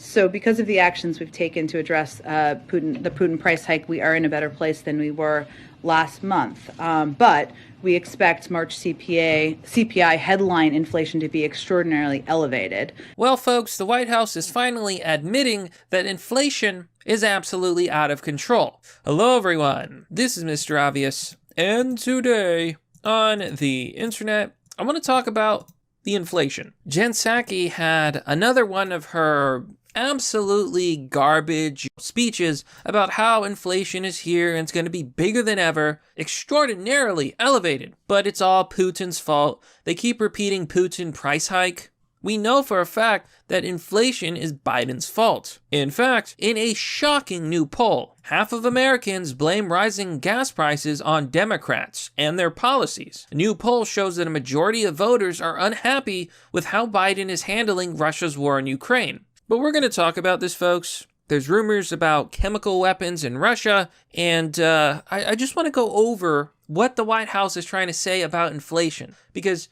So because of the actions we've taken to address the Putin price hike, we are in a better place than we were last month. But we expect March CPI headline inflation to be extraordinarily elevated. Well, folks, the White House is finally admitting that inflation is absolutely out of control. Hello, everyone. This is Mr. Obvious, and today on the internet, I want to talk about the inflation. Jen Psaki had another one of her absolutely garbage speeches about how inflation is here and it's going to be bigger than ever, extraordinarily elevated. But it's all Putin's fault. They keep repeating Putin price hike. We know for a fact that inflation is Biden's fault. In fact, in a shocking new poll, half of Americans blame rising gas prices on Democrats and their policies. A new poll shows that a majority of voters are unhappy with how Biden is handling Russia's war in Ukraine. But we're going to talk about this, folks. There's rumors about chemical weapons in Russia, and I just want to go over what the White House is trying to say about inflation. Because,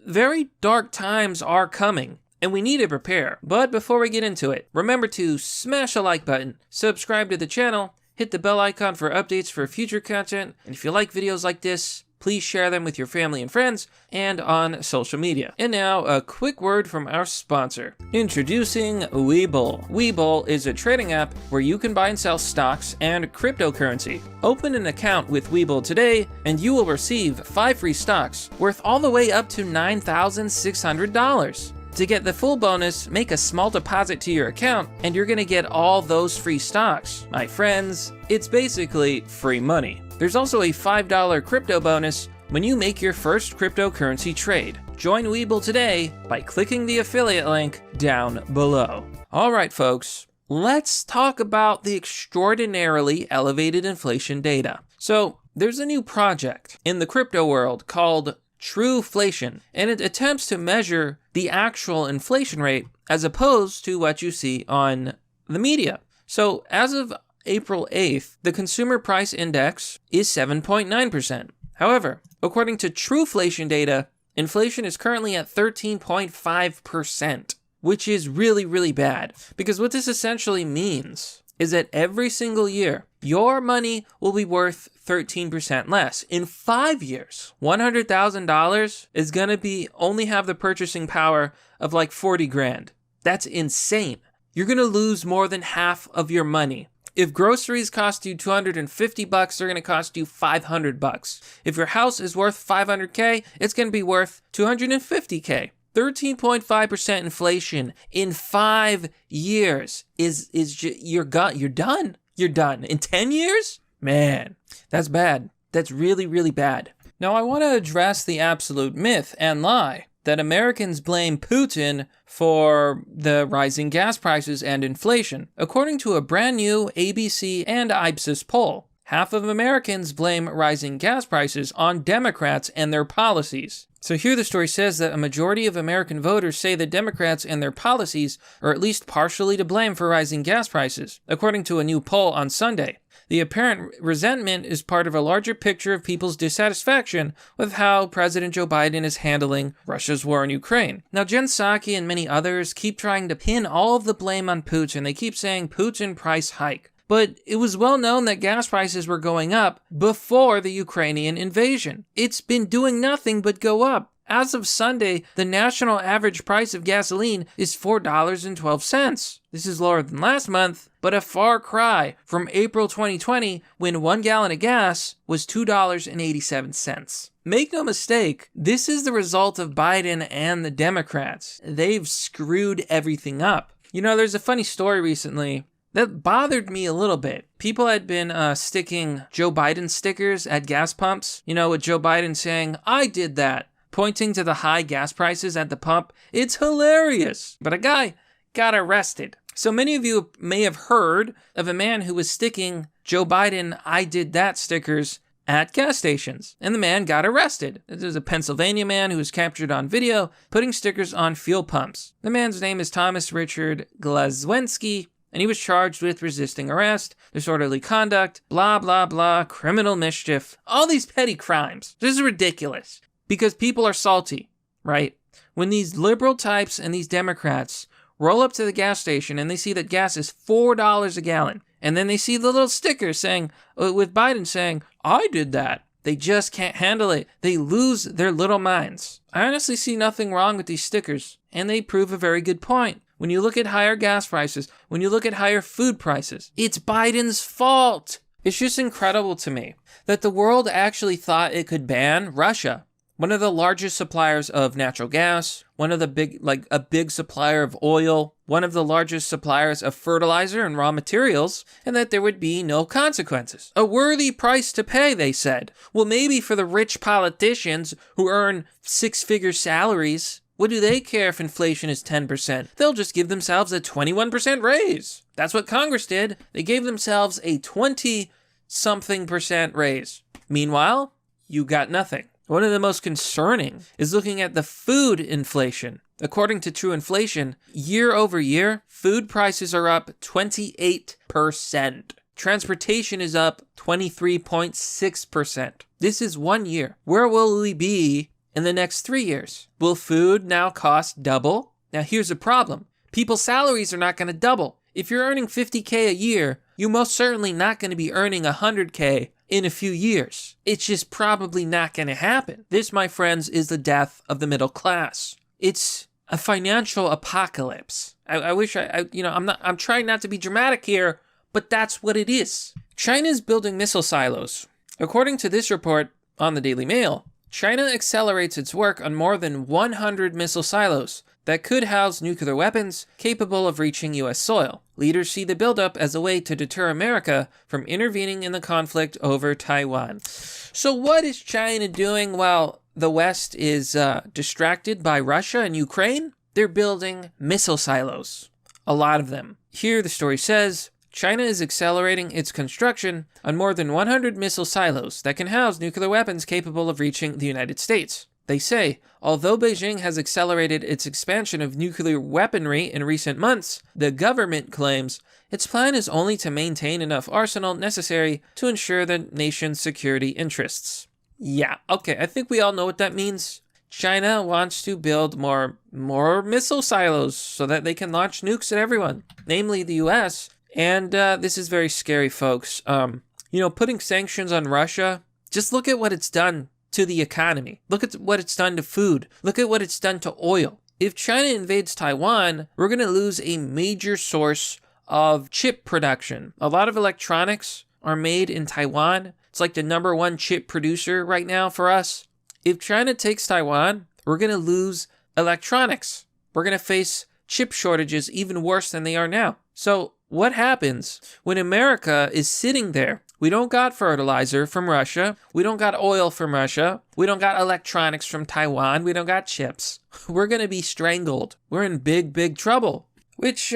very dark times are coming, and we need to prepare. But before we get into it, remember to smash a like button, subscribe to the channel, hit the bell icon for updates for future content, and if you like videos like this, please share them with your family and friends and on social media. And now, a quick word from our sponsor. Introducing Webull. Webull is a trading app where you can buy and sell stocks and cryptocurrency. Open an account with Webull today, and you will receive 5 free stocks worth all the way up to $9,600. To get the full bonus, make a small deposit to your account, and you're gonna get all those free stocks. My friends, it's basically free money. There's also a $5 crypto bonus when you make your first cryptocurrency trade. Join Webull today by clicking the affiliate link down below. All right, folks, let's talk about the extraordinarily elevated inflation data. So there's a new project in the crypto world called Trueflation, and it attempts to measure the actual inflation rate as opposed to what you see on the media. So as of April 8th, the consumer price index is 7.9%. However, according to Trueflation data, inflation is currently at 13.5%, which is really, really bad. Because what this essentially means is that every single year, your money will be worth 13% less. In 5 years, $100,000 is going to only have the purchasing power of like 40 grand. That's insane. You're going to lose more than half of your money. If groceries cost you $250, they're going to cost you $500. If your house is worth $500K, it's going to be worth $250K. 13.5% inflation in 5 years you're done. You're done. In 10 years? Man, that's bad. That's really, really bad. Now, I want to address the absolute myth and lie that Americans blame Putin for the rising gas prices and inflation. According to a brand new ABC and Ipsos poll, half of Americans blame rising gas prices on Democrats and their policies. So here the story says that a majority of American voters say that Democrats and their policies are at least partially to blame for rising gas prices, according to a new poll on Sunday. The apparent resentment is part of a larger picture of people's dissatisfaction with how President Joe Biden is handling Russia's war in Ukraine. Now, Jen Psaki and many others keep trying to pin all of the blame on Putin. They keep saying Putin price hike. But it was well known that gas prices were going up before the Ukrainian invasion. It's been doing nothing but go up. As of Sunday, the national average price of gasoline is $4.12. This is lower than last month, but a far cry from April 2020 when 1 gallon of gas was $2.87. Make no mistake, this is the result of Biden and the Democrats. They've screwed everything up. There's a funny story recently that bothered me a little bit. People had been sticking Joe Biden stickers at gas pumps, with Joe Biden saying, "I did that," pointing to the high gas prices at the pump. It's hilarious. But a guy got arrested. So many of you may have heard of a man who was sticking Joe Biden "I did that" stickers at gas stations, and the man got arrested. This is a Pennsylvania man who was captured on video putting stickers on fuel pumps. The man's name is Thomas Richard Glazwensky, and he was charged with resisting arrest, disorderly conduct, blah, blah, blah, criminal mischief, all these petty crimes. This is ridiculous because people are salty, right? When these liberal types and these Democrats roll up to the gas station and they see that gas is $4 a gallon. And then they see the little sticker saying, with Biden saying, I did that. They just can't handle it. They lose their little minds. I honestly see nothing wrong with these stickers, and they prove a very good point. When you look at higher gas prices, when you look at higher food prices, it's Biden's fault. It's just incredible to me that the world actually thought it could ban Russia, one of the largest suppliers of natural gas, one of the a big supplier of oil, one of the largest suppliers of fertilizer and raw materials, and that there would be no consequences. A worthy price to pay, they said. Well, maybe for the rich politicians who earn six-figure salaries, what do they care if inflation is 10%? They'll just give themselves a 21% raise. That's what Congress did. They gave themselves a 20-something% raise. Meanwhile, you got nothing. One of the most concerning is looking at the food inflation. According to True Inflation, year over year, food prices are up 28%. Transportation is up 23.6%. This is 1 year. Where will we be in the next 3 years? Will food now cost double? Now here's the problem. People's salaries are not going to double. If you're earning $50K a year, you're most certainly not going to be earning $100K in a few years. It's just probably not going to happen. This, my friends, is the death of the middle class. It's a financial apocalypse. I'm trying not to be dramatic here, but that's what it is. China's building missile silos. According to this report on the Daily Mail, China accelerates its work on more than 100 missile silos that could house nuclear weapons capable of reaching U.S. soil. Leaders see the buildup as a way to deter America from intervening in the conflict over Taiwan. So what is China doing while the West is distracted by Russia and Ukraine? They're building missile silos. A lot of them. Here the story says, China is accelerating its construction on more than 100 missile silos that can house nuclear weapons capable of reaching the United States. They say, although Beijing has accelerated its expansion of nuclear weaponry in recent months, the government claims its plan is only to maintain enough arsenal necessary to ensure the nation's security interests. Yeah, okay, I think we all know what that means. China wants to build more missile silos so that they can launch nukes at everyone, namely the U.S., and this is very scary, folks. Putting sanctions on Russia, just look at what it's done to the economy. Look at what it's done to food. Look at what it's done to oil. If China invades Taiwan, we're going to lose a major source of chip production. A lot of electronics are made in Taiwan. It's like the number one chip producer right now for us. If China takes Taiwan, we're going to lose electronics. We're going to face chip shortages even worse than they are now. So what happens when America is sitting there? We don't got fertilizer from Russia. We don't got oil from Russia. We don't got electronics from Taiwan. We don't got chips. We're going to be strangled. We're in big, big trouble. Which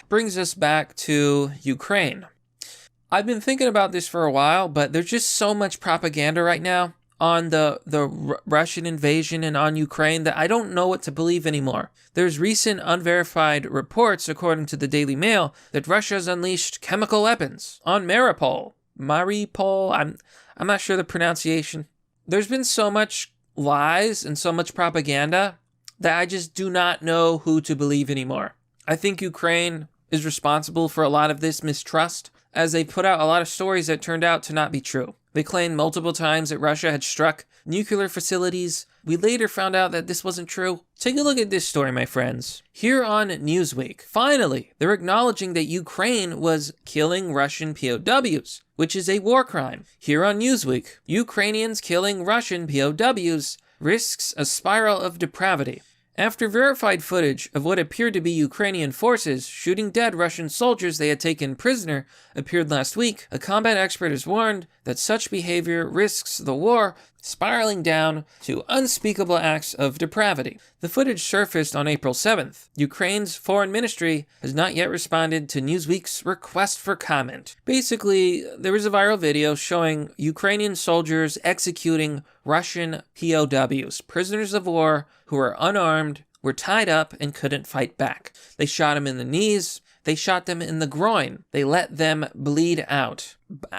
brings us back to Ukraine. I've been thinking about this for a while, but there's just so much propaganda right now on the Russian invasion and on Ukraine that I don't know what to believe anymore. There's recent unverified reports, according to the Daily Mail, that Russia's unleashed chemical weapons on Mariupol. I'm not sure the pronunciation. There's been so much lies and so much propaganda that I just do not know who to believe anymore. I think Ukraine is responsible for a lot of this mistrust, as they put out a lot of stories that turned out to not be true. They claimed multiple times that Russia had struck nuclear facilities. We later found out that this wasn't true. Take a look at this story, my friends. Here on Newsweek, finally, they're acknowledging that Ukraine was killing Russian POWs, which is a war crime. Here on Newsweek, Ukrainians killing Russian POWs risks a spiral of depravity. After verified footage of what appeared to be Ukrainian forces shooting dead Russian soldiers they had taken prisoner appeared last week, a combat expert has warned that such behavior risks the war spiraling down to unspeakable acts of depravity. The footage surfaced on April 7th. Ukraine's foreign ministry has not yet responded to Newsweek's request for comment. Basically, there was a viral video showing Ukrainian soldiers executing Russian POWs, prisoners of war who were unarmed, were tied up, and couldn't fight back. They shot them in the knees. They shot them in the groin. They let them bleed out.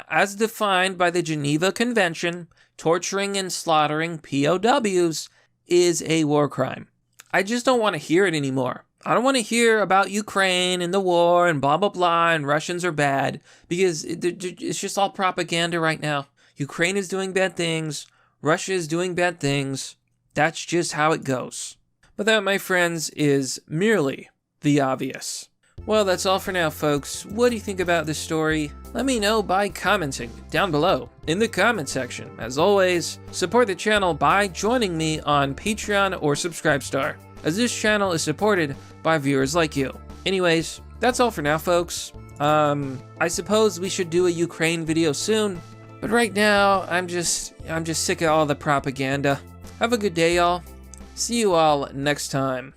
As defined by the Geneva Convention, torturing and slaughtering POWs is a war crime. I just don't want to hear it anymore. I don't want to hear about Ukraine and the war and blah, blah, blah, and Russians are bad, because it's just all propaganda right now. Ukraine is doing bad things. Russia is doing bad things. That's just how it goes. But that, my friends, is merely the obvious. Well, that's all for now, folks. What do you think about this story? Let me know by commenting down below in the comment section. As always, support the channel by joining me on Patreon or Subscribestar, as this channel is supported by viewers like you. Anyways, that's all for now, folks. I suppose we should do a Ukraine video soon, but right now, I'm just sick of all the propaganda. Have a good day, y'all. See you all next time.